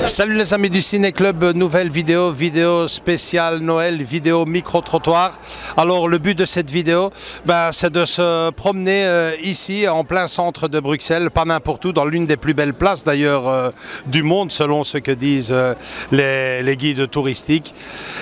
Salut les amis du Ciné Club, nouvelle vidéo spéciale Noël, vidéo micro-trottoir. Alors le but de cette vidéo, c'est de se promener ici en plein centre de Bruxelles, pas n'importe où, dans l'une des plus belles places d'ailleurs du monde selon ce que disent les guides touristiques.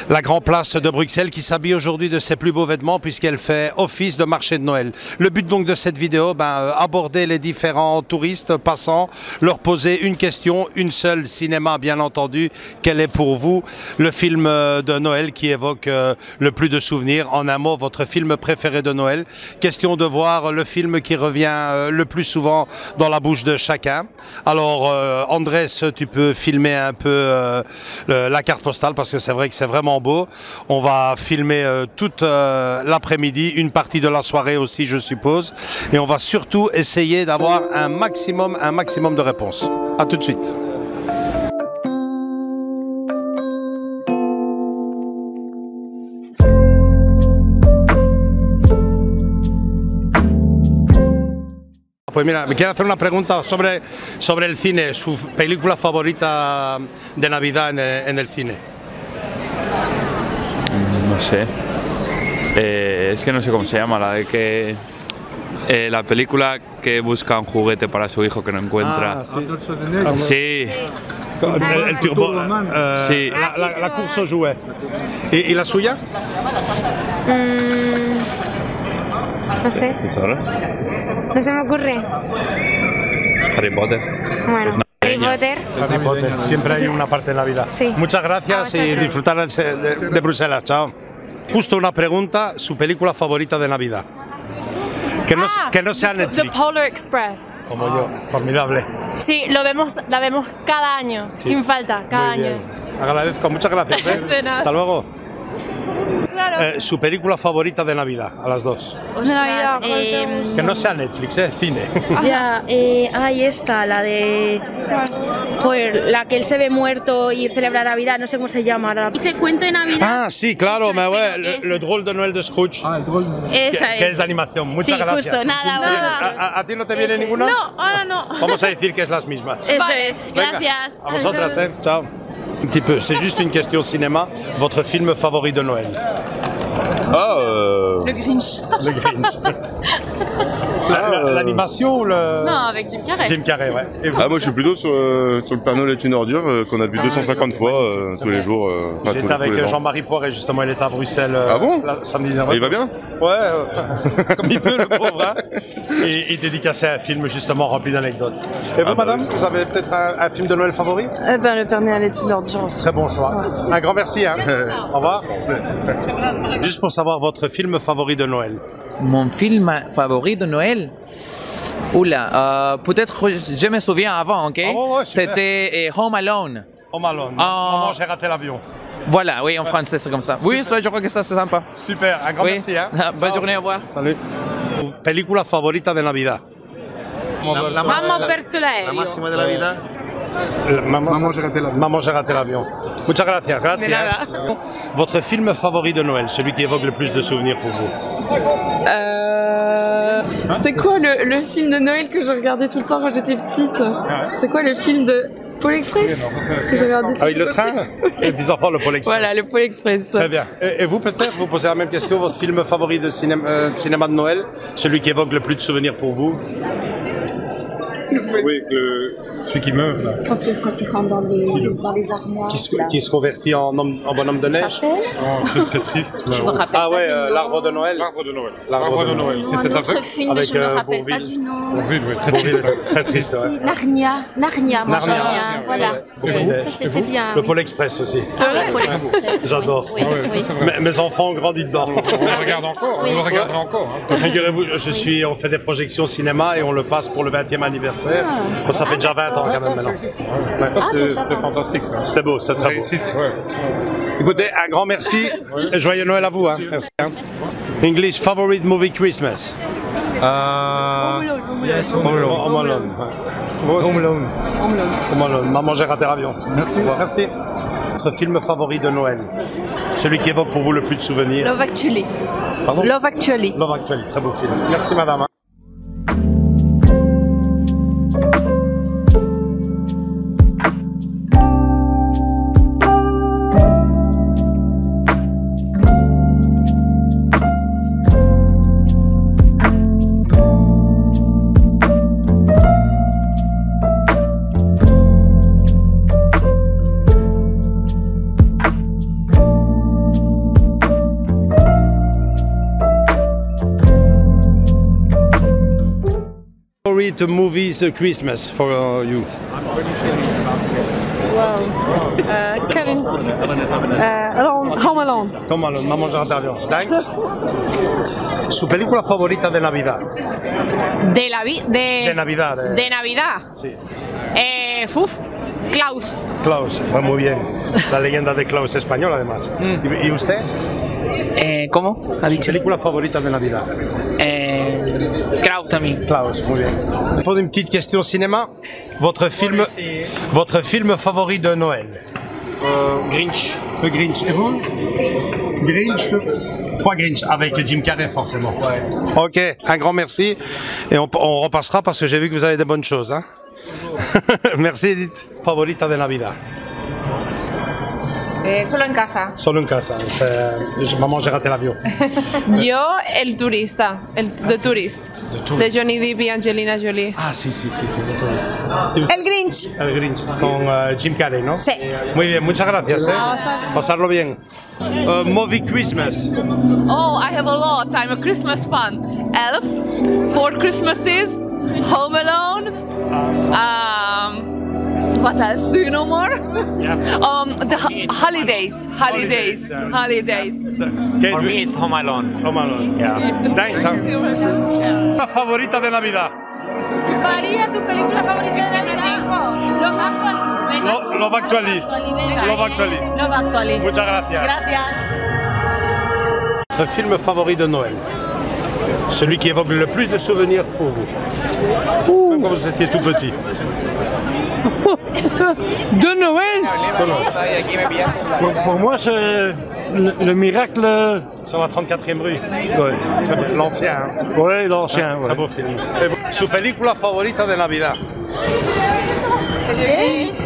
La grande place de Bruxelles qui s'habille aujourd'hui de ses plus beaux vêtements puisqu'elle fait office de marché de Noël. Le but donc de cette vidéo, aborder les différents touristes passants, leur poser une question, une seule, cinéma bien entendu. Quel est pour vous le film de Noël qui évoque le plus de souvenirs? En un mot, votre film préféré de Noël. Question de voir le film qui revient le plus souvent dans la bouche de chacun. Alors Andrés, tu peux filmer un peu la carte postale parce que c'est vrai que c'est vraiment beau. On va filmer toute l'après-midi, une partie de la soirée aussi je suppose. Et on va surtout essayer d'avoir un maximum de réponses. A tout de suite. Pues mira, me quiero hacer una pregunta sobre el cine, su película favorita de Navidad en el cine. No sé. Es que no sé cómo se llama, la de que la película que busca un juguete para su hijo que no encuentra. Ah, sí. Sí. El turbo, sí. La course aux jouets. ¿Y la suya? No sé. ¿Qué sabes? No se me ocurre. Harry Potter. Bueno, Harry Potter. Harry Potter. Siempre hay una parte de Navidad. Sí. Muchas gracias y disfrutar de Bruselas. Chao. Justo una pregunta, su película favorita de Navidad. Que no sea Netflix. The Polar Express. Como yo, formidable. Sí, la vemos cada año, Sí. sin falta, cada Muy año. bien. Agradezco, muchas gracias. De nada. Hasta luego. Claro. Su película favorita de Navidad, a las dos. Navidad, Que no sea Netflix, cine. Ya, ahí está, la de... Joder, la que él se ve muerto y celebra Navidad, no sé cómo se llama ahora. Dice cuento de Navidad. Ah, sí, claro, Esa, le drôle de Noël de Scrooge. Esa Que es de animación. Muchas Sí, gracias. justo, nada. ¿A ti no te viene ninguna? No, ahora no. Vamos a decir que es las mismas. Vale, Venga, gracias. A vosotras, Ciao. Un petit peu, c'est juste une question cinéma. Votre film favori de Noël? Le Grinch. Le Grinch. L'animation ou le... Non, avec Jim Carrey. Jim Carrey, ouais. Et vous? Ah, moi je suis plutôt sur le Père Noël est une ordure qu'on a vu 250 fois tous les jours. J'étais avec Jean-Marie Poiret, justement, il était à Bruxelles Ah bon samedi dernier. Il va bien? Ouais, comme il peut, le pauvre. Hein. Et il dédicaçait un film justement rempli d'anecdotes. Et vous, madame, vous avez peut-être un film de Noël favori? Le Père Noël est une ordure. Très bon choix. Un grand merci. Hein. Au revoir. Juste pour savoir votre film favori de Noël. Mon film favori de Noël? Oula, peut-être je me souviens avant, ok? Oh, ouais, super. C'était Home Alone. Home Alone. Maman, j'ai raté l'avion. Voilà, oui, en français c'est comme ça. Oui, ça, je crois que ça c'est sympa. Super, un grand Oui. merci. Hein. Bonne Ciao. journée, au revoir. Salut. Película favorita de Navidad. Vamos per La máxima de la vida. Maman, j'ai raté l'avion. Muchas gracias. Gracias. De nada. Votre film favori de Noël, celui qui évoque le plus de souvenirs pour vous. C'était quoi le film de Noël que je regardais tout le temps quand j'étais petite? C'est quoi le film de Pôle Express que j'ai regardé tout Ah oui, le train et 10 enfants, le Pôle Express. Voilà, le Pôle Express. Très bien. Et vous, peut-être, vous posez la même question, votre film favori de cinéma de Noël, celui qui évoque le plus de souvenirs pour vous? Oui, Celui qui meurt, là. Quand il rentre dans les armoires. Qui se convertit en bonhomme de neige. Très, très triste. Je me rappelle Ah ouais, l'arbre de Noël. L'arbre de Noël. L'arbre de Noël. C'était un autre film, avec, je me rappelle pas Bourvil. du nom. Bourvil, oui, très triste. Très triste, Si, ouais. Narnia, moi j'aime bien. Voilà. Ouais. Ça c'était bien. Le oui. Pôle Express aussi. Ah oui, Pôle Express. J'adore. Oui, oui, oui. Mes enfants ont grandi dedans. On le regarde encore, on le regardera encore. Hein. Figurez-vous, on fait des projections cinéma et on le passe pour le 20e anniversaire. Ça fait déjà 20 ans quand même maintenant. C'était fantastique ça. C'était beau, c'était très beau. Réussite, ouais. Écoutez, un grand merci et joyeux Noël à vous. Hein. Merci. Hein. English favorite movie Christmas. Yes, Home Alone. Home Alone. Maman, j'ai raté l'avion. Merci. Merci. Votre film favori de Noël? Celui qui évoque pour vous le plus de souvenirs? Love Actually. Pardon? Love Actually. Love Actually, très beau film. Merci madame. Favorite movies Christmas for you? Wow. Kevin. Home Alone. Home Alone, Maman, j'ai raté l'avion. Thanks. Su película favorita de Navidad? De Navidad. De Navidad. Sí. Klaus. Klaus, muy bien. La leyenda de Klaus español además. ¿Y usted? ¿Cómo? ¿Ha Su dicho? película favorita de Navidad? Kraus también. Klaus, muy bien. Pour une petite question cinéma, votre film favori de Noël? Grinch. Le Grinch. Et vous? Grinch. Trois Grinch avec Jim Carrey forcément. Ouais. Ok, un grand merci et on repassera parce que j'ai vu que vous avez des bonnes choses. Hein. Merci Edith. Favorita de Navidad? Solo en casa. Solo en casa. Maman, j'ai raté l'avion. Yo, El Turista. The Tourist. De Johnny Depp y Angelina Jolie. Ah, sí, The Tourist. El Grinch. El Grinch, con Jim Carrey, ¿no? Sí. Muy bien, muchas gracias. Pasarlo bien. Movie Christmas. Oh, I have a lot. I'm a Christmas fan. Elf, Four Christmases, Home Alone. What else? Do you know more? Yeah. The holidays. For me, it's Home Alone. Home Alone. Yeah. Thanks. La favorita de Navidad. María, tu película favorita de Navidad. Love Actually. Love Actually. Love Actually. Muchas gracias. Gracias. Votre film favori de Noël? Celui qui évoque le plus de souvenirs pour vous? Quand vous étiez tout petit. De Noël? Pour moi, c'est le miracle. Sur la 34e rue. Ouais. L'ancien. Hein? Oui, l'ancien. Très beau film. Su película favorita de Navidad?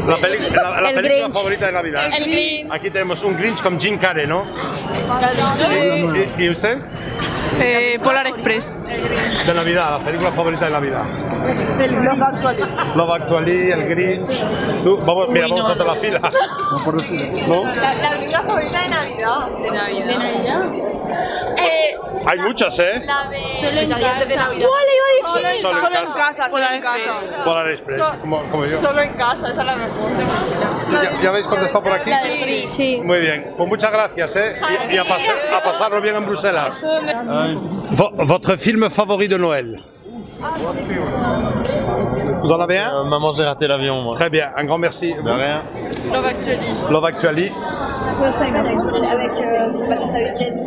La película favorita de Navidad. El Grinch. Aquí tenemos un Grinch con Jim Carrey, ¿no? ¿Y usted? Polar Express. De Navidad, la película favorita de Navidad. Love Actually. Love Actually, el Grinch. Mira, vamos a hacer la fila. ¿No? La película favorita de Navidad. ¿De Navidad? Hay muchas, ¿eh? La de... Solo en casa. ¿Cuál iba a decir? Solo en casa. Solo en casa. Polar Express, como yo. Solo en casa, esa es la mejor. ¿Ya habéis contestado por aquí? La del Grinch. Sí. Muy bien, pues muchas gracias, ¿eh? Y a pasarlo bien en Bruselas. Votre film favori de Noël? Vous en avez un? Maman, j'ai raté l'avion, moi. Très bien, un grand merci. De rien. Love Actually. Love Actually. Avec Vanessa Hudgens.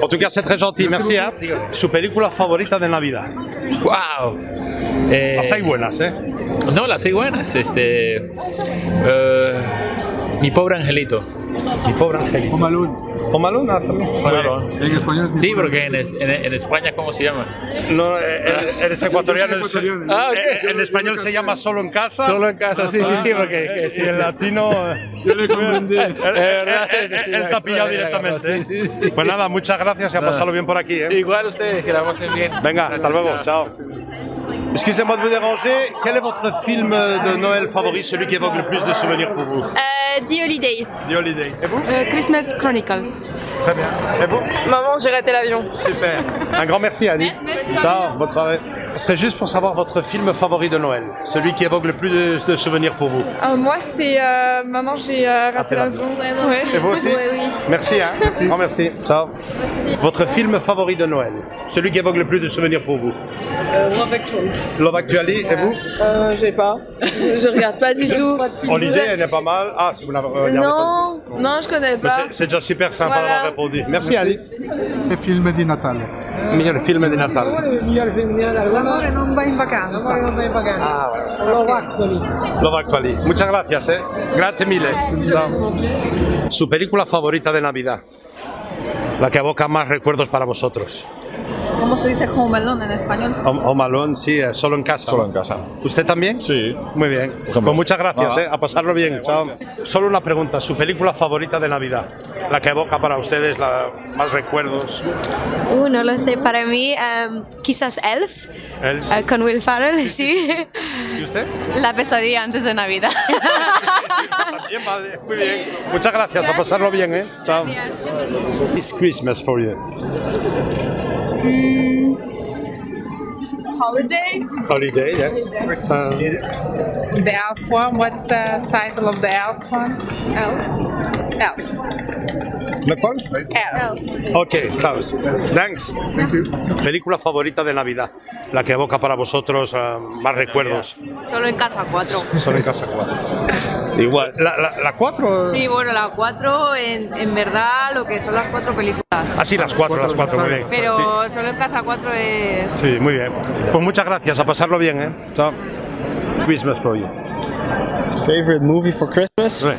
En tout cas, c'est très gentil, merci. Hein. Su película favorita de Navidad. Wow. Las hay buenas, ¿eh? No, las hay buenas. Mi pobre angelito. Mi pobre angelito. Home Alone. Home Alone, En español. Sí, porque en España, ¿cómo se llama? No, eres ecuatoriano. Ah, ok. En español se llama Solo en Casa. Solo en casa, sí, porque Y en latino. Yo le comprendí. Es verdad. Él te ha pillado directamente. Pues nada, muchas gracias y a pasarlo bien por aquí. Igual ustedes, que la pasen bien. Venga, hasta luego. Ciao. Excusez-moi de vous déranger. Quel est votre film de Noël favori, celui qui évoque le plus de souvenirs pour vous? The Holiday. The Holiday. Et vous? Christmas Chronicles. Très bien. Et vous? Maman, j'ai raté l'avion. Super. Un grand merci, Annie. Ciao, bonne soirée. Ce serait juste pour savoir votre film favori de Noël, celui qui évoque le plus de souvenirs pour vous. Moi, c'est Maman, j'ai raté l'avion. Et vous aussi? Merci, hein. Grand merci. Ciao. Votre film favori de Noël, celui qui évoque le plus de souvenirs pour vous? Love Actually. Love Actually, et vous? Je sais pas. Je regarde pas du tout. Holiday, elle est pas mal. Ah, si vous l'avez regardé. Non, je connais pas. C'est déjà super sympa d'avoir répondu. Merci, Annie. Il film di Natale. Miglior film di Natale. L'amore non va in vacanza. Love Actually. Love Actually. Muchas gracias, Grazie mille. Ciao. Su película favorita de Navidad. La que evoca más recuerdos para vosotros. ¿Cómo se dice Home Alone en español? Home Alone, sí, Solo en Casa. Solo en Casa. ¿Usted también? Sí. Muy bien. Pues muchas gracias, a pasarlo bien. Chao. Solo una pregunta, ¿su película favorita de Navidad? La que evoca para ustedes más recuerdos. No lo sé, para mí quizás Elf. Con Will Ferrell, sí. ¿Y usted? La pesadilla antes de Navidad. Bien, vale. Muy bien. Muchas gracias, a pasarlo bien, Chao. It's Christmas for you. Holiday. Holiday, yes. The Elf one. What's the title of the Elf one? Elf. ¿La cuál? Elf. Ok, thanks. Thanks. Película favorita de Navidad, la que evoca para vosotros más recuerdos. Solo en Casa 4. Solo en Casa 4. Igual. ¿La 4? Sí, bueno, la 4 en verdad lo que son las 4 películas. Ah, sí, las 4, muy bien. Pero sí. Solo en Casa 4 es... Sí, muy bien. Pues muchas gracias, a pasarlo bien, Chao. Christmas for you. Favorite movie for Christmas? Right.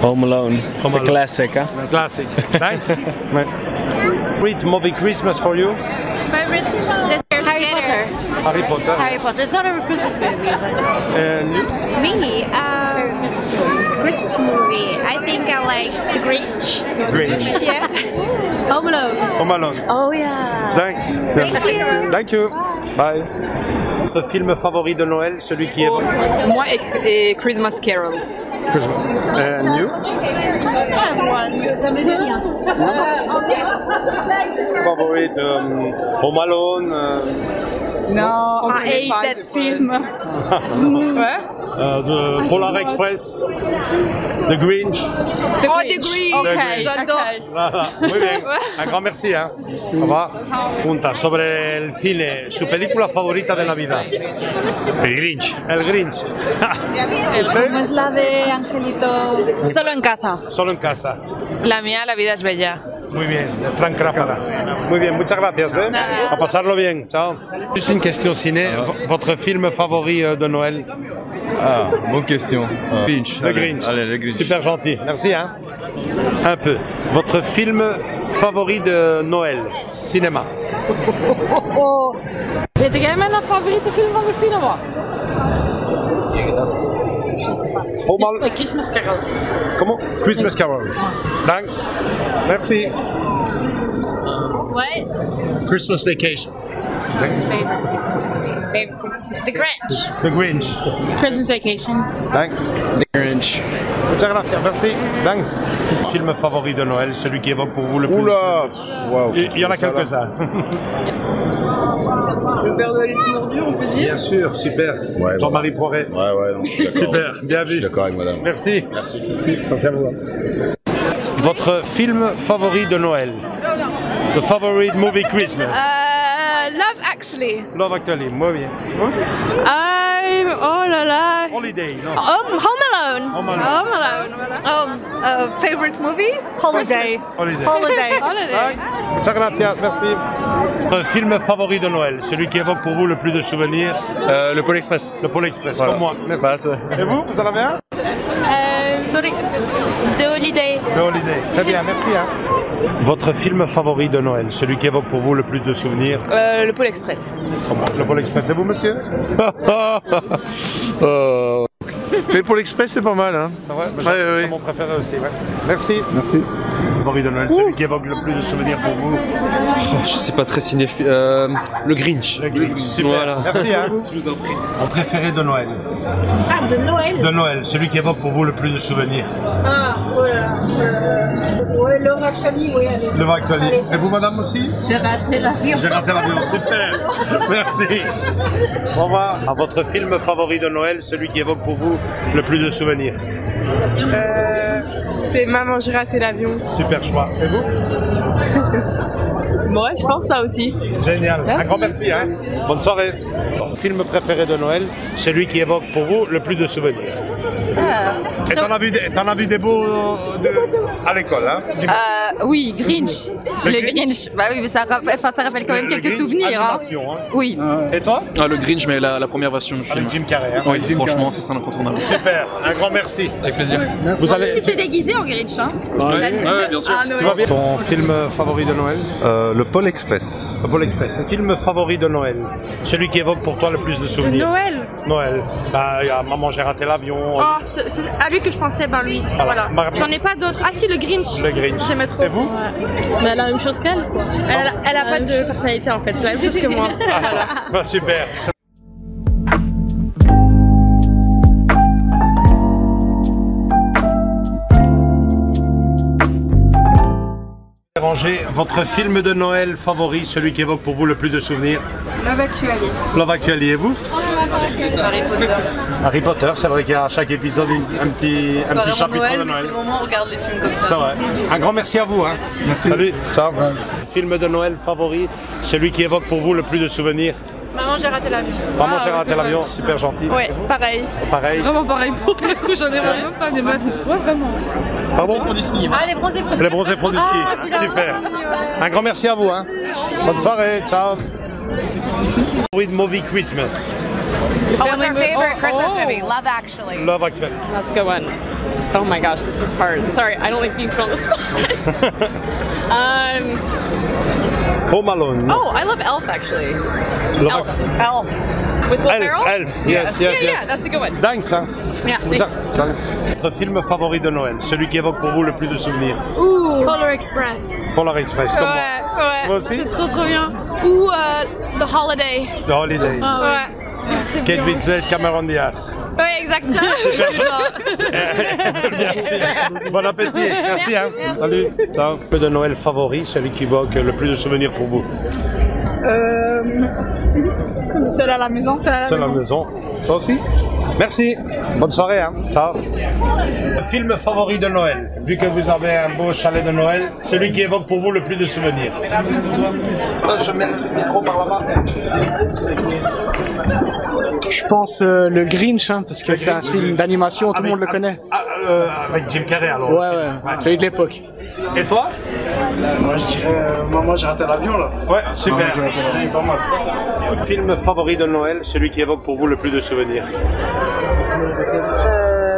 Home Alone. It's a classic, huh? Classic. Thanks. Great movie Christmas for you? Favorite? Harry Potter. Harry Potter. Harry Potter. It's not a Christmas movie. And you? Me? Christmas movie. I think I like The Grinch. Grinch. Yeah. Home Alone. Home Alone. Oh yeah. Thanks. Thank you. Thank you. Bye. Votre film favori de Noël, celui qui est... Moi et Christmas Carol. Christmas. And you? Ça me dit rien. Favorite Home Alone. Non, I hate that film. Ouais. De Polar Express. The Grinch. The Grinch. Okay, j'adore. Voilà. Muy bien. Un gran merci, Au revoir. Pregunta sobre el cine, su película favorita de Navidad. El Grinch. El Grinch. ¿Usted? ¿Cómo es la de Angelito? Solo en Casa. Solo en Casa. La mía, La vida es bella. Muy bien, de Frank Capra. Muy bien, muchas gracias. A pasarlo bien. Ciao. Juste une question ciné. Votre film favori de Noël? Ah, bonne question. Grinch. Le Grinch. Allez, le Grinch. Super gentil. Merci. Un peu. Votre film favori de Noël? Cinéma. Weet jij mijn favoriete film van de cinema? Christmas Carol. Comment? Christmas Carol. Thanks. Merci. What? Christmas Vacation. Thanks. Favorite Christmas movie. Favorite Christmas movie. The Grinch. The Grinch. Christmas Vacation. Thanks. The Grinch. Muchas gracias, merci. Thanks. Film favori de Noël, celui qui évoque pour vous le plus. Oula, wow, il y en a quelques-uns. Le Père Noël est une ordure, on peut dire. Bien sûr, super. Ouais, Jean-Marie Poiret. Ouais, non, je suis d'accord. Super, bien vu. Je suis d'accord avec madame. Merci. Merci. Merci à vous. Votre film favori de Noël? The favorite movie Christmas? Love Actually. Love Actually, muy bien. Oh là là. Holiday, no. Home Alone. Home Alone. Favorite movie? Holiday. Holiday. Thanks. Muchas gracias, merci. Votre film favori de Noël, celui qui évoque pour vous le plus de souvenirs? Le Pôle Express. Le Pôle Express, Voilà. comme moi. Merci. Et vous en avez un? Sorry. The Holiday. The Holiday. Très bien, merci. Hein. Votre film favori de Noël, celui qui évoque pour vous le plus de souvenirs? Le Pôle Express. Comment? Le Pôle Express, et vous, monsieur? Mais pour l'Express, c'est pas mal. Hein. C'est vrai? C'est mon préféré aussi. Ouais. Merci. Merci. Favori de Noël, celui qui évoque le plus de souvenirs pour vous? Je suis pas très cinéphile. Le Grinch. Le Grinch, super. Voilà. Merci. Hein. Je vous en prie. Mon préféré de Noël. Ah, de Noël. De Noël, celui qui évoque pour vous le plus de souvenirs. Ah, voilà. Ouais, Love Actually, oui, allez. Love Actually. Et vous, madame, aussi? J'ai raté l'avion. J'ai raté l'avion, super. Merci. Au revoir. À votre film favori de Noël, celui qui évoque pour vous le plus de souvenirs? C'est Maman, j'ai raté l'avion. Super choix. Et vous? Ouais, je pense ça aussi. Génial. Merci. Un grand merci. Hein. Bonne soirée. Film préféré de Noël, celui qui évoque pour vous le plus de souvenirs? Et t'en as vu des beaux à l'école, hein? Oui, Grinch. Le Grinch. Bah oui, mais ça rappelle quand même quelques souvenirs. Hein. Oui. Et toi? Ah, le Grinch, mais la première version du film. Avec Jim Carrey. Hein? Oui, franchement, c'est ça l'incontournable. Super. Un grand merci. Avec plaisir. Vous allez... Si c'est déguisé en Grinch, hein? Ouais, bien sûr. Tu vas bien? Ton film favori de Noël? Le Pôle Express. Le Pôle Express. Un film favori de Noël. Celui qui évoque pour toi le plus de souvenirs. De Noël? Noël. Bah, il y a Maman, j'ai raté l'avion. Oh, c'est à lui que je pensais, ben lui. Voilà. J'en ai pas d'autres. Ah si, le Grinch. Le Grinch. J'aimais trop. Et vous? Mais elle a la même chose qu'elle, quoi. Elle a pas de personnalité en fait, c'est la même chose que moi. Voilà. Bah, super. Votre film de Noël favori, celui qui évoque pour vous le plus de souvenirs? Love Actually. Love Actually, et vous? Harry Potter. Harry Potter, c'est vrai qu'il y a à chaque épisode un petit chapitre Noël, de mais Noël. c'est le moment où on regarde les films comme ça. C'est vrai. Un grand merci à vous. Hein. Merci. Salut. Ciao. Film de Noël favori, celui qui évoque pour vous le plus de souvenirs? Maman, j'ai raté l'avion. Maman, j'ai raté l'avion, super gentil. Ouais, pareil. Pareil. Vraiment pareil pour le coup, j'en ai vraiment pas des masses. Ouais, vraiment. Pardon? Ah, les bronzés font du ski. Les bronzés font du ski. Super. Un grand merci à vous. Hein. Bonne soirée. Ciao. With movie Christmas. Oh, what's our favorite Christmas movie? Love Actually. Love Actually. That's a good one. Oh my gosh, this is hard. Sorry, I don't like being put on the spot. Home Alone. No. Oh, I love Elf actually. Elf. Elf. With Will Ferrell? Elf. Yes, yes, Yeah, that's a good one. Thanks. Hein. Yeah, thanks. Votre film favori de Noël, celui qui évoque pour vous le plus de souvenirs? Ouh, Polar Express. Polar Express, comme moi. Ouais, Moi aussi? c'est trop bien. Ou The Holiday. The Holiday. Ah, ouais. C'est Kate bien. Winslet, Cameron Diaz. Ouais, exact ça. Merci. Bon appétit. Merci. Hein. Salut. Ciao. Peu de Noël favori, celui qui évoque le plus de souvenirs pour vous? Seul à la maison. Seul à la maison. Toi aussi? Merci. Bonne soirée. Hein. Ciao. Film favori de Noël, vu que vous avez un beau chalet de Noël, celui qui évoque pour vous le plus de souvenirs? Je mets le micro par là-bas. Je pense le Grinch, hein, parce que c'est un film d'animation, tout le monde le connaît. Avec Jim Carrey alors. Ouais, celui de l'époque. Et toi? Moi je dirais Maman, j'ai raté l'avion là. Ouais, super. Pas mal. Film favori de Noël, celui qui évoque pour vous le plus de souvenirs?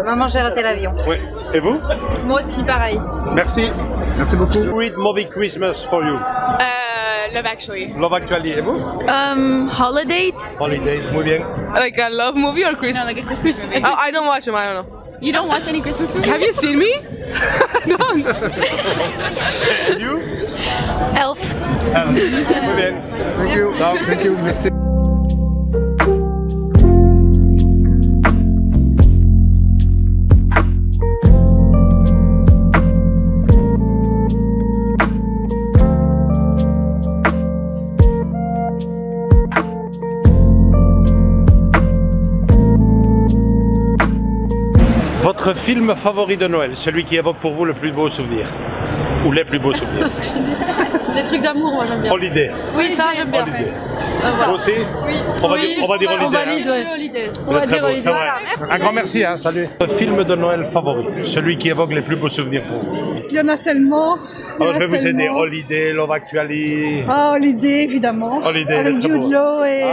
Maman, j'ai raté l'avion. Oui. Et vous? Moi aussi, pareil. Merci. Merci beaucoup. Read Movie Christmas for you. Love Actually. Love Actually. Et vous? Holiday. Holiday. Muy bien. Like a love movie or Christmas? No, like a Christmas movie. Oh, I don't watch them. I don't know. You don't watch any Christmas movies? Have you seen me? No. You? Elf. Muy bien. Thank you. No, thank you. Merci. Votre film favori de Noël, celui qui évoque pour vous le plus beau souvenir? Ou les plus beaux souvenirs? Les trucs d'amour, moi j'aime bien. Holiday. Oui, ça j'aime bien. Vous aussi? Oui. On va dire Holiday. On valide, ouais. On va dire Holiday. Voilà, un grand merci, hein, salut. Le film de Noël favori, celui qui évoque les plus beaux souvenirs pour vous. Il y en a tellement. Alors je vais vous aider. Holiday, Love Actually. Ah, Holiday, évidemment. Holiday, avec très Jude beau. Law et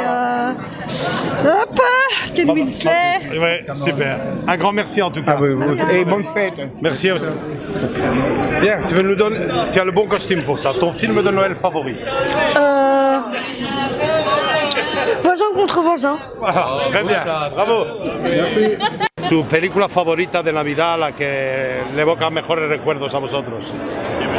hop, Kate Winslet. Ouais, super. Un grand merci en tout cas. Et bonne fête. Merci aussi. Bien, tu veux nous donner. Tu as le bon costume pour ça. Ton film de Noël favori? Voisin contre voisin. Voilà, très bien. Bravo. Merci. ¿Tu película favorita de Navidad, la que le evoca mejores recuerdos a vosotros?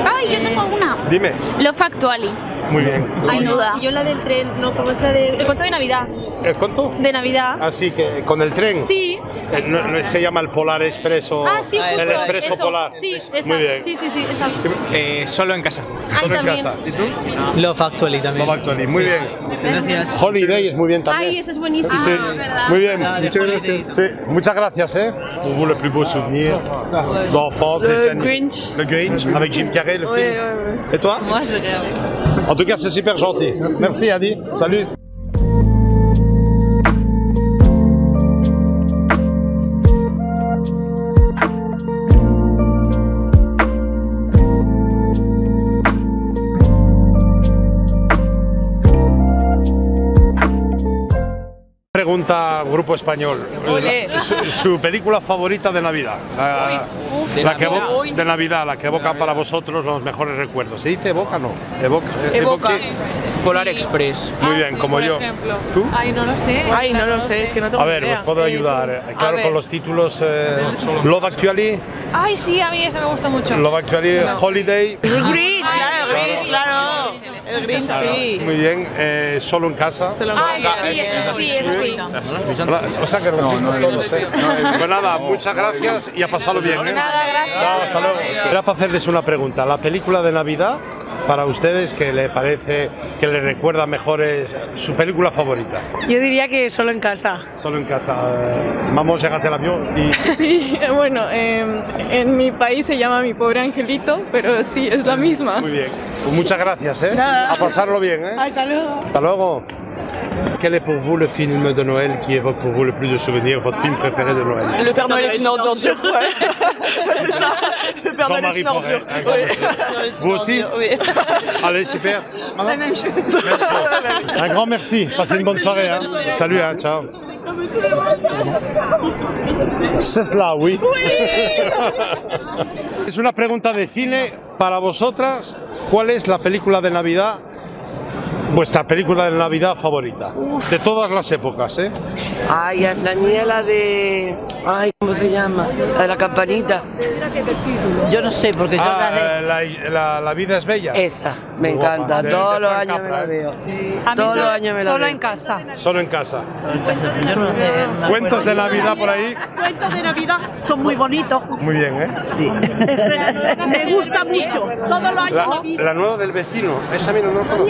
Ay, yo tengo una. Dime. Love Actually. Muy bien. Sin duda. Yo la del tren, no, como es la de... El cuento de Navidad. ¿El cuento? De Navidad. Así que con el tren. Sí. No, se llama el Polar Expreso. Ah, sí, justo. El Expreso eso. Polar. Sí, esa. Muy bien. Sí, esa. Solo en casa. Solo en también. casa. ¿Y tú? Love Actually también. Love Actually, muy bien. Gracias. Holiday es muy bien también. Ay, esa es buenísima. Sí, ¿verdad? muy bien. Muchas gracias. Sí, muchas gracias, Pour vous, le plus beau souvenir d'enfance, des scènes. Grinch. Le Grinch, avec Jim Carrey, le film. Et toi? Moi j'ai rien. En tout cas, c'est super gentil. Merci, Adi. Salut. Pregunta al grupo español. Su película favorita de Navidad. De Navidad, la que evoca para vosotros los mejores recuerdos. ¿Se dice evoca o no? Evoca. Polar Express. Muy bien, como yo. ¿Tú? Ay, no lo sé. Ay, no lo sé, es que no tengo A ver, idea. os puedo ayudar. Claro, con los títulos Love Actually. Ay, sí, a mí esa me gusta mucho. Love Actually, Holiday. El Grinch, claro. El Grinch, sí. Muy bien, Solo en casa. Ay, sí, eso sí. O sea que rompimos todos, ¿eh? Pues nada, muchas gracias y a pasarlo bien, ¿eh? Nada, gracias. Chao, hasta luego. Era para hacerles una pregunta. La película de Navidad, para ustedes, que le parece, que le recuerda mejor, es su película favorita. Yo diría que Solo en casa. Solo en casa. Vamos, llegate al avión y... Sí, bueno, en mi país se llama Mi Pobre Angelito, pero sí, es la misma. Muy bien. Pues muchas gracias, ¿eh? Nada. A pasarlo bien, ¿eh? Hasta luego. Hasta luego. Quel est pour vous le film de Noël qui évoque pour vous le plus de souvenirs, votre film préféré de Noël? Le Père Noël est une ordure. C'est ça. Le Père Noël est une ordure. Vous aussi? Oui. Allez, super. La même chose. Un grand merci. Passez une bonne soirée. Hein. Salut, hein, ciao. C'est cela, oui. Es una pregunta de cine para vosotras. ¿Cuál es la película de Navidad? Vuestra película de Navidad favorita, de todas las épocas, ¿eh? Ay, la mía la de... Ay, ¿cómo se llama? La de la campanita. Yo no sé, porque yo la vida es bella. Esa, me encanta. Todos los años me la veo. Todos los años me la veo. Solo en casa. Solo en casa. Cuentos de Navidad por ahí. Cuentos de Navidad son muy bonitos. Muy bien, ¿eh? Sí. Me gusta mucho. Todos los años lo vi. La nueva del vecino, esa no lo conozco.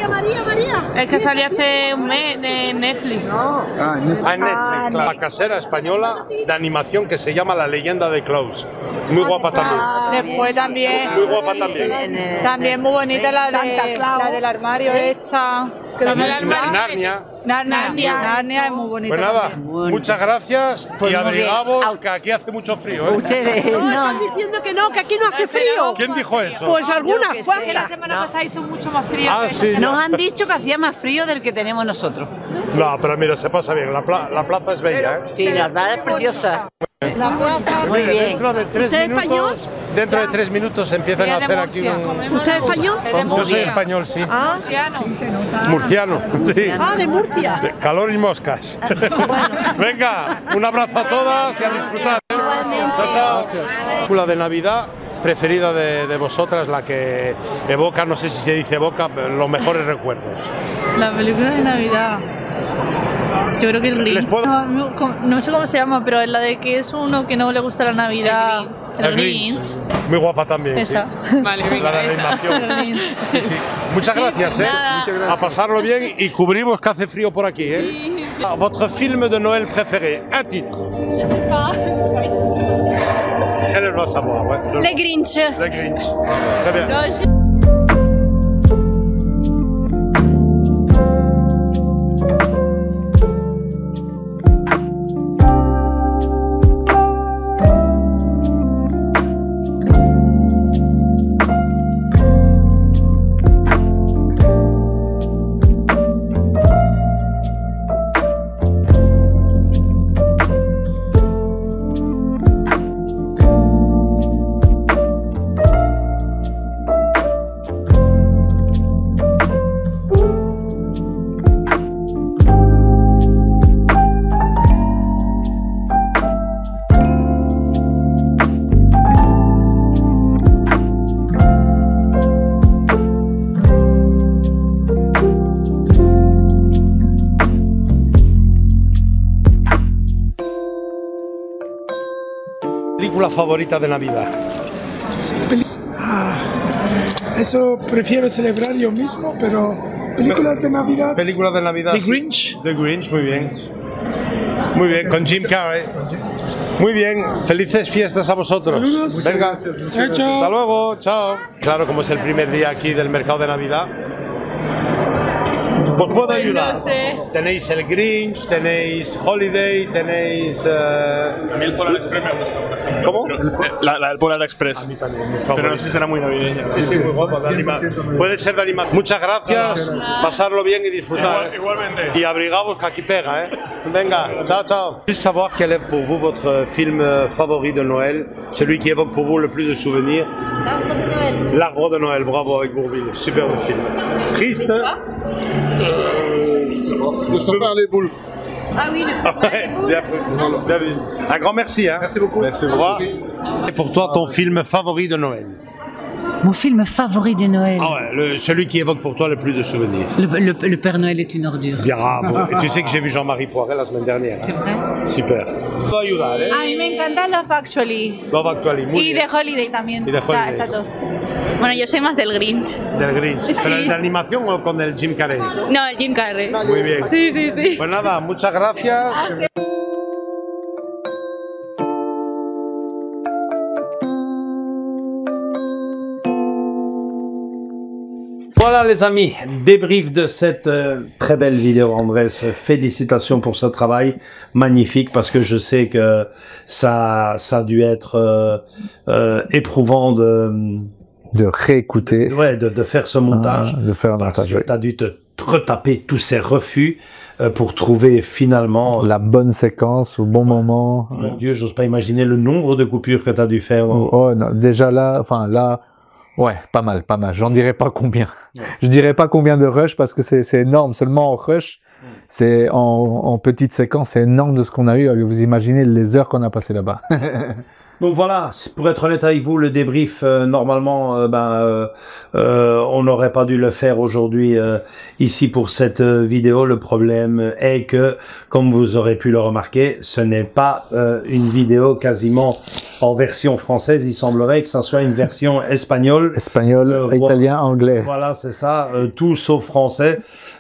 María. Es que salió hace un mes de Netflix, ¿no? En Netflix, claro. La casera española de animación que se llama La Leyenda de Klaus. Muy guapa también. Después también. Muy guapa también. También muy bonita la del armario esta. Narnia es muy bonita. Pues nada, también. muchas gracias Pues y muy bien. abrigaos que aquí hace mucho frío. ¿eh? Ustedes están diciendo que no, que aquí no hace frío. ¿Quién dijo eso? Pues algunas Que cuantas. la semana pasada hizo mucho más frío. Ah, sí. Nos han dicho que hacía más frío del que tenemos nosotros. No, pero mira, se pasa bien. La plaza es bella, ¿eh? Sí, la verdad es preciosa. Muy bien. Dentro de 3 minutos empiezan a hacer aquí un... ¿Usted es español? Yo soy español, sí. Ah, Murciano, sí. Ah, de Murcia. Calor y moscas. Venga, un abrazo a todas y a disfrutar. Chao, chao. Película de Navidad preferida de vosotras, la que evoca, no sé si se dice evoca, los mejores recuerdos. La película de Navidad. Yo creo que el Grinch. No sé cómo se llama, pero es la de que es uno que no le gusta la Navidad. El Grinch. Muy guapa también. Esa. Sí. Vale, venga, la de esa. animación. Sí, sí. Muchas gracias, ¿eh? A pasarlo bien y cubrimos que hace frío por aquí, ¿eh? Sí. Votre film de Noël préféré, un titre. Je sais pas. Elle va savoir, ouais. Le Grinch. Le Grinch. Très bien. película favorita de Navidad? Eso prefiero celebrar yo mismo, pero películas de Navidad. Películas de Navidad. The Grinch. The Grinch, muy bien. Muy bien, con Jim Carrey. Muy bien, felices fiestas a vosotros. Saludos. Venga, Chao. hasta luego, chao. Claro, como es el primer día aquí del mercado de Navidad, ¿os puedo ayudar? No sé. Tenéis el Grinch, tenéis Holiday, tenéis... A mí el Polar Express me gusta, por ejemplo. ¿Cómo? La del Polar Express. A mí también, Pero no sé si será muy navideña. Sí, sí, muy guapo de animar. Puede ser de animar. Muchas gracias, pasarlo bien y disfrutar. Igualmente. Y abrigaos que aquí pega, ¿eh? Venga, ciao, ciao. Juste savoir quel est pour vous votre film favori de Noël, celui qui évoque pour vous le plus de souvenirs. L'arbre de Noël. L'arbre de Noël, bravo avec Bourville, superbe film. Triste. Le sapin les boules. Ah oui, le sapin des boules. Bien vu. Un grand merci. Hein. Merci beaucoup. Merci, au revoir. Et pour toi, ton film favori de Noël? Mon film favori de Noël. Ah ouais, celui qui évoque pour toi le plus de souvenirs. Le Père Noël est une ordure. Bravo. Et tu sais que j'ai vu Jean-Marie Poiret la semaine dernière. C'est vrai? Super. Puedo ayudar, ¿eh? A mí me encanta Love Actually. Love Actually, muy Y bien. The Holiday también. Y The O sea, Holiday. exacto. Bueno, yo soy más del Grinch. Del Grinch. Sí. ¿Pero el de animación o con el Jim Carrey? No, el Jim Carrey. Muy bien. Sí, sí, sí. Pues nada, muchas gracias. Voilà les amis, débrief de cette très belle vidéo Andrés, félicitations pour ce travail magnifique parce que je sais que ça a dû être éprouvant de réécouter, ouais, de faire ce montage, de faire un parce montage, que oui. tu as dû te retaper tous ces refus pour trouver finalement la bonne séquence au bon moment. Mon Dieu, j'ose pas imaginer le nombre de coupures que tu as dû faire. Oh non, déjà là, enfin là, ouais, pas mal, pas mal. J'en dirais pas combien. Ouais. Je dirais pas combien de rush parce que c'est énorme. Seulement en rush, c'est en petite séquence, c'est énorme de ce qu'on a eu. Vous imaginez les heures qu'on a passées là-bas. Donc voilà, pour être honnête avec vous, le débrief, normalement, on n'aurait pas dû le faire aujourd'hui ici pour cette vidéo. Le problème est que, comme vous aurez pu le remarquer, ce n'est pas une vidéo quasiment en version française. Il semblerait que ça soit une version espagnole. Espagnol, italien, anglais. Voilà, c'est ça, tout sauf français.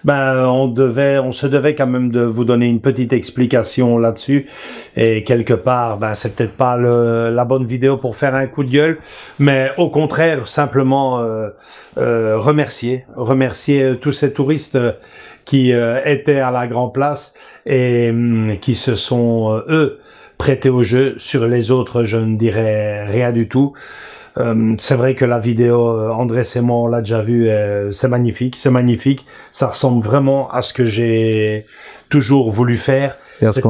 On se devait quand même de vous donner une petite explication là-dessus. Et quelque part, c'est peut-être pas la bonne vidéo pour faire un coup de gueule, mais au contraire, simplement remercier tous ces touristes qui étaient à la Grand Place et qui se sont, eux, prêtés au jeu. Sur les autres, je ne dirais rien du tout. C'est vrai que la vidéo, Andrés et moi, on l'a déjà vue, c'est magnifique, ça ressemble vraiment à ce que j'ai toujours voulu faire. Et à ce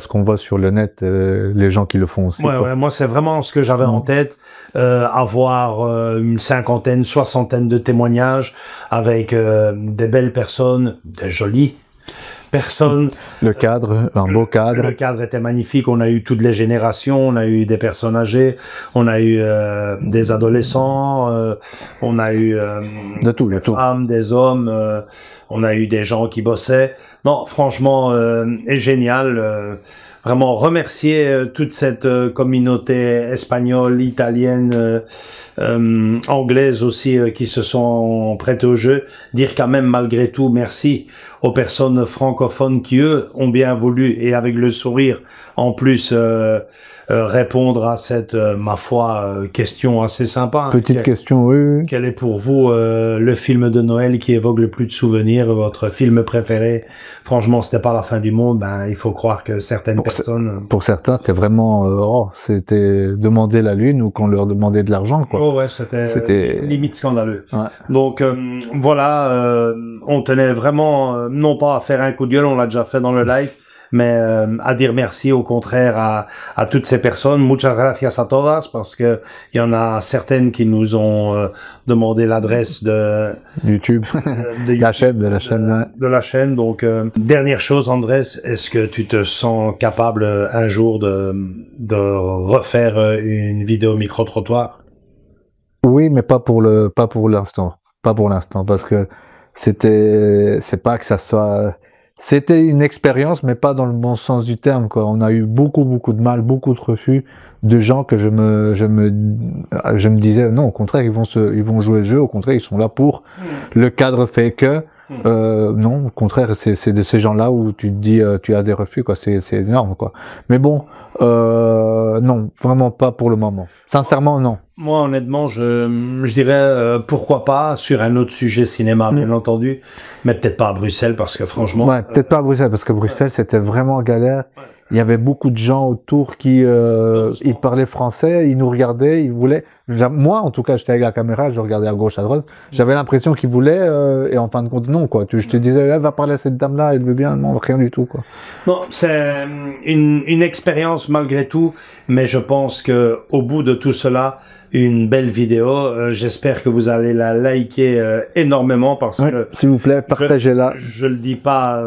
qu'on voit sur le net, les gens qui le font aussi. Ouais, moi c'est vraiment ce que j'avais en tête, avoir une cinquantaine, soixantaine de témoignages avec des belles personnes, des jolies personnes. Le cadre, un beau cadre. Le cadre était magnifique, on a eu toutes les générations, on a eu des personnes âgées, on a eu des adolescents, on a eu des femmes, des hommes, on a eu des gens qui bossaient. Non, franchement, est génial. Vraiment remercier toute cette communauté espagnole, italienne, anglaise aussi, qui se sont prêtées au jeu. Dire quand même malgré tout merci aux personnes francophones qui, eux, ont bien voulu, et avec le sourire en plus, répondre à cette, ma foi, question assez sympa. Petite question, oui. Quel est pour vous le film de Noël qui évoque le plus de souvenirs, votre film préféré? Franchement, c'était pas la fin du monde. Il faut croire que certaines personnes... Pour certains, c'était vraiment... c'était demander la lune ou qu'on leur demandait de l'argent, quoi. Oh ouais, c'était limite scandaleux. Ouais. Donc, voilà, on tenait vraiment, non pas à faire un coup de gueule, on l'a déjà fait dans le live, mais à dire merci au contraire à toutes ces personnes. Muchas gracias a todas, parce que il y en a certaines qui nous ont demandé l'adresse de YouTube, de la chaîne. Donc dernière chose, Andrés, est-ce que tu te sens capable un jour de refaire une vidéo micro-trottoir? Oui, mais pas pour l'instant, parce que c'est pas que ça soit c'était une expérience, mais pas dans le bon sens du terme, quoi. On a eu beaucoup de mal, beaucoup de refus de gens que je me disais non, au contraire ils vont jouer le jeu, au contraire ils sont là pour le cadre fait que non, au contraire c'est de ces gens-là où tu te dis tu as des refus, quoi. C'est énorme, quoi. Mais bon, non, vraiment pas pour le moment. Sincèrement, non. Moi, honnêtement, je dirais pourquoi pas sur un autre sujet cinéma, bien entendu, mais peut-être pas à Bruxelles parce que franchement. Ouais, peut-être pas à Bruxelles parce que Bruxelles c'était vraiment galère. Il y avait beaucoup de gens autour qui ils parlaient français, ils nous regardaient, ils voulaient. Moi, en tout cas, j'étais avec la caméra, je regardais à gauche, à droite. J'avais l'impression qu'ils voulaient, et en fin de compte, non, quoi. Je te disais, elle va parler à cette dame-là, elle veut bien, non, rien du tout, quoi. Non, c'est une expérience malgré tout, mais je pense que au bout de tout cela, une belle vidéo. J'espère que vous allez la liker énormément parce que s'il vous plaît, partagez-la. Je le dis pas.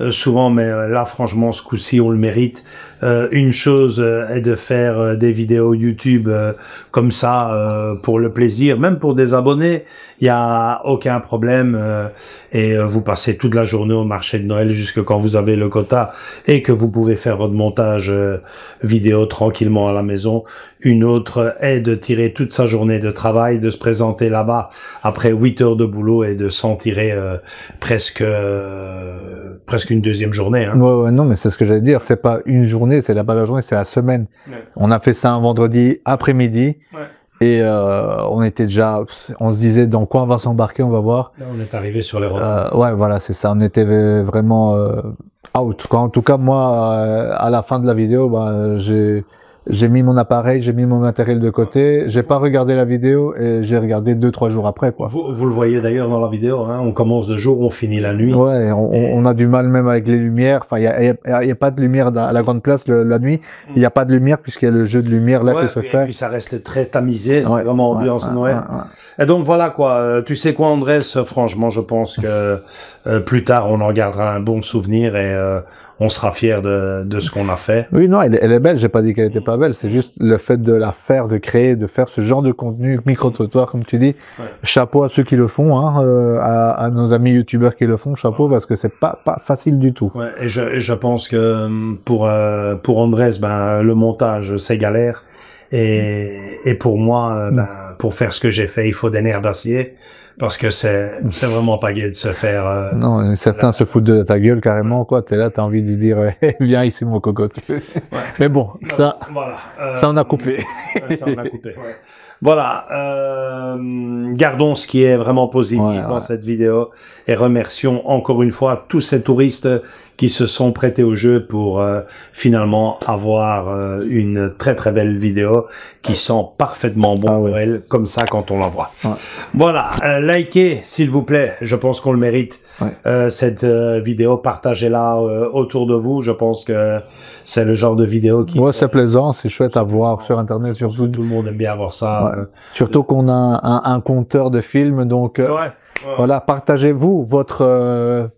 Souvent, mais là, franchement, ce coup-ci, on le mérite. Une chose est de faire des vidéos YouTube comme ça pour le plaisir, même pour des abonnés, il y a aucun problème. Et vous passez toute la journée au marché de Noël jusque quand vous avez le quota et que vous pouvez faire votre montage vidéo tranquillement à la maison. Une autre est de tirer toute sa journée de travail, de se présenter là-bas après 8 heures de boulot et de s'en tirer presque une deuxième journée. Hein. Ouais, non, mais c'est ce que j'allais dire. C'est pas une journée, c'est pas la journée, c'est la semaine. Ouais. On a fait ça un vendredi après-midi. Ouais. Et on était déjà, on se disait dans quoi on va s'embarquer, on va voir. Là, on est arrivé sur les routes. Ouais, voilà, c'est ça. On était vraiment out. En tout cas, moi, à la fin de la vidéo, bah, j'ai mis mon appareil, j'ai mis mon matériel de côté. J'ai pas regardé la vidéo et j'ai regardé 2-3 jours après, quoi. Vous le voyez d'ailleurs dans la vidéo. Hein, on commence de jour, on finit la nuit. Ouais, on a du mal même avec les lumières. Enfin, il y a pas de lumière à la grande place la nuit. Il y a pas de lumière puisqu'il y a le jeu de lumière là qui se fait. Et puis ça reste très tamisé. C'est vraiment ambiance Noël. Et donc voilà quoi. Tu sais quoi, Andrés? Franchement, je pense que plus tard on en gardera un bon souvenir et on sera fiers de ce qu'on a fait. Oui, non, elle est belle. J'ai pas dit qu'elle était pas belle. C'est juste le fait de la faire, de créer, de faire ce genre de contenu micro-trottoir, comme tu dis. Ouais. Chapeau à ceux qui le font, hein, à nos amis youtubeurs qui le font. Chapeau, parce que c'est pas facile du tout. Ouais, et je pense que pour Andrés, ben le montage c'est galère. Et pour moi, ben pour faire ce que j'ai fait, il faut des nerfs d'acier. Parce que c'est vraiment pas gai de se faire... non, certains se foutent de ta gueule carrément, quoi. T'es là, t'as envie de dire viens ici mon cocotte. Ouais. Mais bon, ça, voilà. Ça on a coupé. Ça on a coupé. Ouais. Voilà, gardons ce qui est vraiment positif dans cette vidéo et remercions encore une fois tous ces touristes qui se sont prêtés au jeu pour finalement avoir une très très belle vidéo qui sent parfaitement bon pour elle, comme ça quand on la voit. Ouais. Voilà, likez s'il vous plaît, je pense qu'on le mérite. Ouais. Cette vidéo, partagez-la autour de vous. Je pense que c'est le genre de vidéo qui... Ouais, c'est plaisant, c'est chouette à voir sur Internet. Surtout. Tout le monde aime bien voir ça. Ouais. Surtout qu'on a un compteur de films, donc voilà, partagez-vous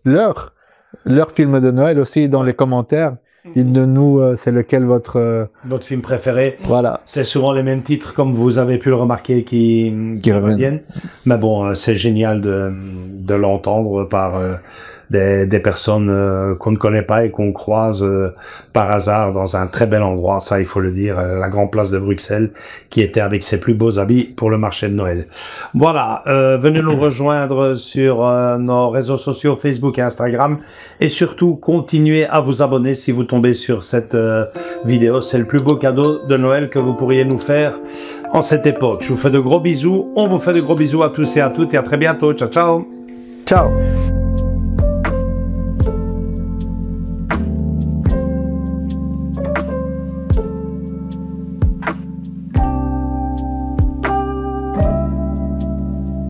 leur film de Noël aussi dans les commentaires. Dites-nous c'est lequel votre film préféré. Voilà. C'est souvent les mêmes titres, comme vous avez pu le remarquer, qui reviennent. Mais bon, c'est génial de l'entendre par des personnes qu'on ne connaît pas et qu'on croise par hasard dans un très bel endroit, ça il faut le dire, la grande place de Bruxelles, qui était avec ses plus beaux habits pour le marché de Noël. Voilà, venez nous rejoindre sur nos réseaux sociaux Facebook et Instagram, et surtout continuez à vous abonner si vous tombez sur cette vidéo. C'est le plus beau cadeau de Noël que vous pourriez nous faire en cette époque. Je vous fais de gros bisous, on vous fait de gros bisous à tous et à toutes, et à très bientôt. Ciao, ciao. Ciao.